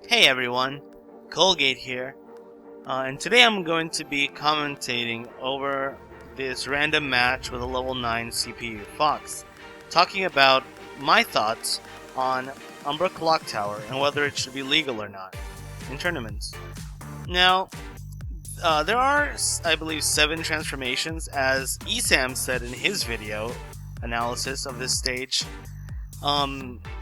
Hey everyone, Colgate here, and today I'm going to be commentating over this random match with a level 9 CPU Fox, talking about my thoughts on Umbra Clock Tower and whether it should be legal or not in tournaments. Now, there are, I believe, 7 transformations, as Esam said in his video analysis of this stage.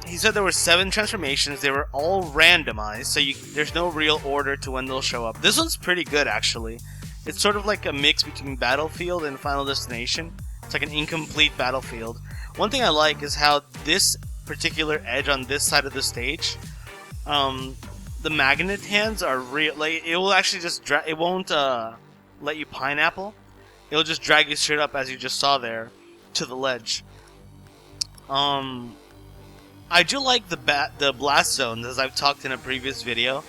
He said there were 7 transformations. They were all randomized, so there's no real order to when they'll show up. This one's pretty good, actually. It's sort of like a mix between Battlefield and Final Destination. It's like an incomplete Battlefield. One thing I like is how this particular edge on this side of the stage, the magnet hands are real. Like, it will actually just it won't let you pineapple. It'll just drag you straight up, as you just saw there, to the ledge. I do like the blast zones, as I've talked in a previous video.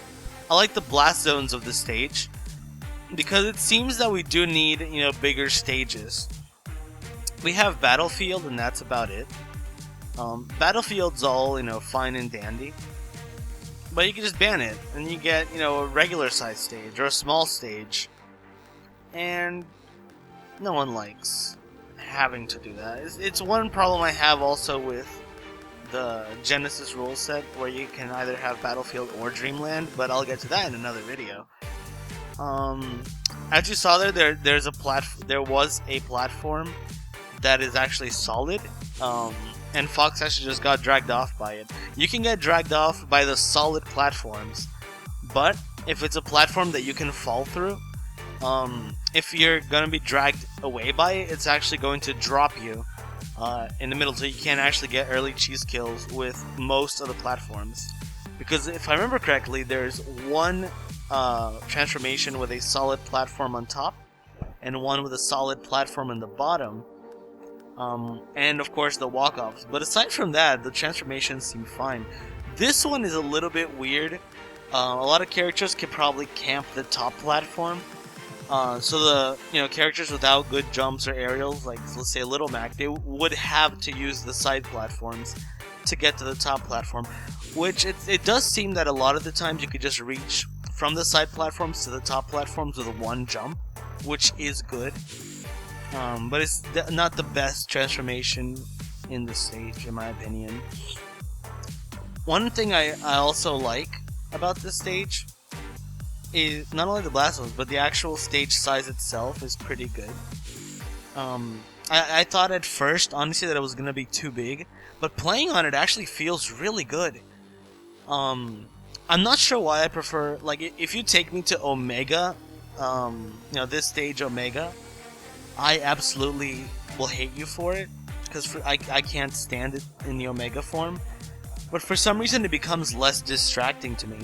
I like the blast zones of the stage because it seems that we do need, bigger stages. We have Battlefield, and that's about it. Battlefield's all, fine and dandy, but you can just ban it, and you get, a regular size stage or a small stage, and no one likes having to do that. It's one problem I have also with the Genesis rule set, where you can either have Battlefield or Dreamland, but I'll get to that in another video. As you saw there was a platform that is actually solid, and Fox actually just got dragged off by it. You can get dragged off by the solid platforms, but if it's a platform that you can fall through, if you're gonna be dragged away by it, it's actually going to drop you in the middle, so you can't actually get early cheese kills with most of the platforms. Because if I remember correctly, there's one transformation with a solid platform on top, and one with a solid platform on the bottom, and of course the walk-offs. But aside from that, the transformations seem fine. This one is a little bit weird. A lot of characters could probably camp the top platform. So the characters without good jumps or aerials, like let's say Little Mac, they would have to use the side platforms to get to the top platform. Which it does seem that a lot of the times you could just reach from the side platforms to the top platforms with one jump, which is good. But it's not the best transformation in the stage, in my opinion. One thing I also like about this stage is not only the blast zones, but the actual stage size itself is pretty good. I thought at first, honestly, that it was going to be too big, but playing on it actually feels really good. I'm not sure why I prefer, like, if you take me to Omega, this stage Omega, I absolutely will hate you for it, because I can't stand it in the Omega form, but for some reason it becomes less distracting to me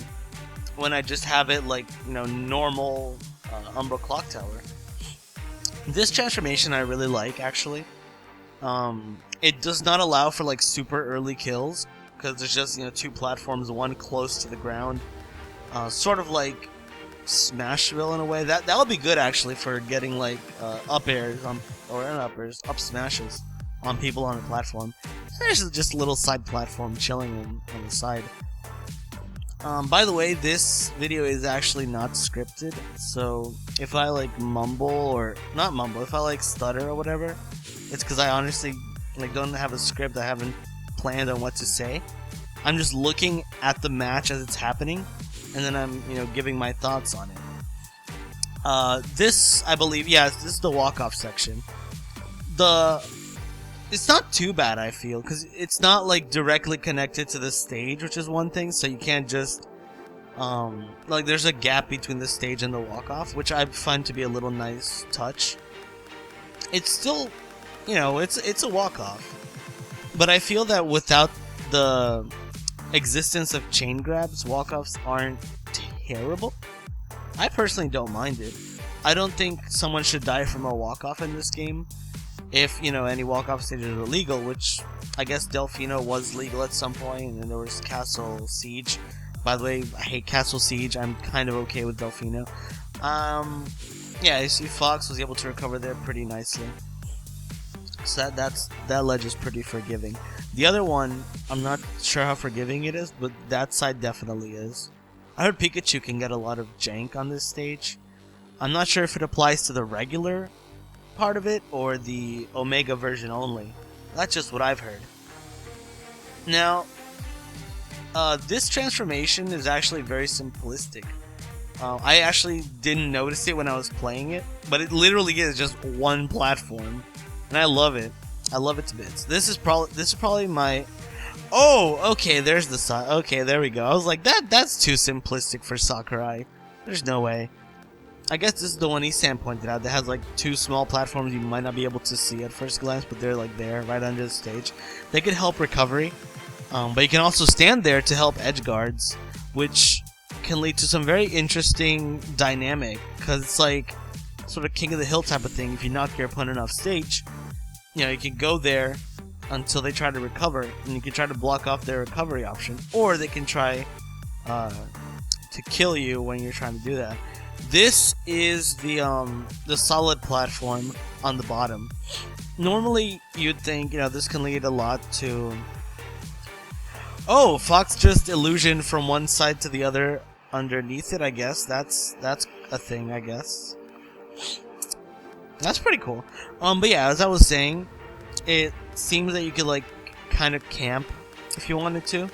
when I just have it like, normal Umbra Clock Tower. This transformation I really like, actually. It does not allow for like super early kills, because there's just, 2 platforms, one close to the ground. Sort of like Smashville in a way. That would be good, actually, for getting like up airs, up smashes on people on the platform. There's just a little side platform chilling on the side. By the way, this video is actually not scripted, so if I like if I like stutter or whatever, it's because I honestly don't have a script. I haven't planned on what to say. I'm just looking at the match as it's happening, and then I'm giving my thoughts on it. This, I believe, this is the walk-off section. It's not too bad, I feel, because it's not like directly connected to the stage, which is one thing, so you can't just there's a gap between the stage and the walk-off, which I find to be a little nice touch. It's still, it's a walk-off, but I feel that without the existence of chain grabs, walk-offs aren't terrible. I personally don't mind it. I don't think someone should die from a walk-off in this game. If, any walk-off stages are legal, which I guess Delfino was legal at some point, and then there was Castle Siege. By the way, I hate Castle Siege. I'm kind of okay with Delfino. You see Fox was able to recover there pretty nicely. So that ledge is pretty forgiving. The other one, I'm not sure how forgiving it is, but that side definitely is. I heard Pikachu can get a lot of jank on this stage. I'm not sure if it applies to the regular part of it or the Omega version only. That's just what I've heard. Now, this transformation is actually very simplistic. I actually didn't notice it when I was playing it, but it literally is just one platform, and I love it. I love it to bits. This is probably my. Oh, okay. There's the side. Okay, there we go. I was like, that's too simplistic for Sakurai. There's no way. I guess this is the one Isan pointed out that has like two small platforms you might not be able to see at first glance, but they're like there, right under the stage. They could help recovery, but you can also stand there to help edge guards, which can lead to some very interesting dynamic, because it's like sort of king of the hill type of thing. If you knock your opponent off stage, you know, you can go there until they try to recover, and you can try to block off their recovery option, or they can try to kill you when you're trying to do that. This is the solid platform on the bottom. Normally, you'd think, you know, this can lead a lot to... Oh, Fox just illusion from one side to the other underneath it, I guess. That's a thing, I guess. That's pretty cool. But yeah, as I was saying, it seems that you could, like, kind of camp if you wanted to.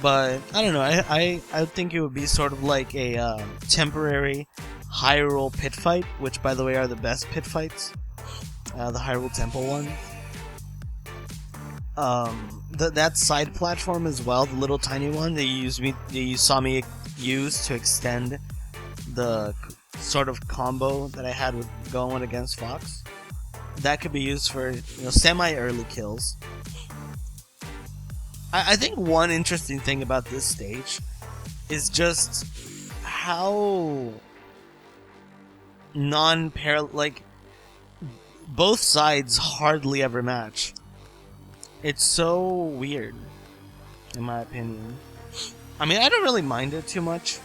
But, I don't know, I think it would be sort of like a temporary Hyrule pit fight, which, by the way, are the best pit fights. The Hyrule Temple one. That side platform as well, the little tiny one that you saw me use to extend the sort of combo that I had with going against Fox. That could be used for, you know, semi-early kills. I think one interesting thing about this stage is just how non-parallel, like, both sides hardly ever match. It's so weird, in my opinion. I mean, I don't really mind it too much,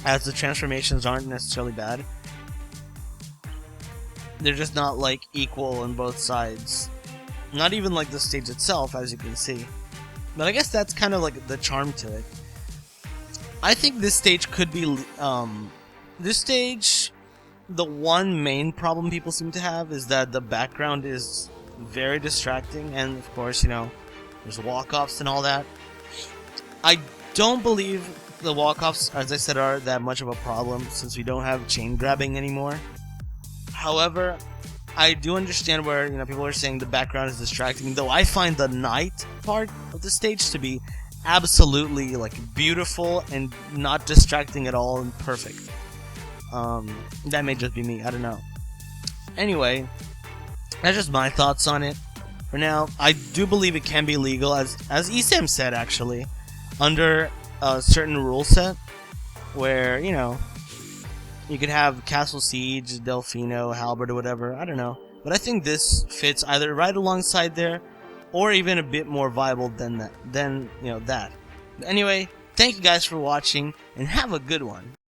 as the transformations aren't necessarily bad. They're just not, like, equal on both sides. Not even like the stage itself, as you can see. But I guess that's kind of like the charm to it. I think this stage could be... this stage, the one main problem people seem to have is that the background is very distracting. And, of course, you know, there's walk-offs and all that. I don't believe the walk-offs, as I said, are that much of a problem since we don't have chain grabbing anymore. However, I do understand where, you know, people are saying the background is distracting, though I find the night part of the stage to be absolutely, like, beautiful and not distracting at all and perfect. That may just be me, I don't know. Anyway, that's just my thoughts on it. For now, I do believe it can be legal, as Esam said, actually, under a certain rule set, where, you know, you could have Castle Siege, Delfino, Halberd, or whatever. I don't know. But I think this fits either right alongside there, or even a bit more viable than that. But anyway, thank you guys for watching, and have a good one.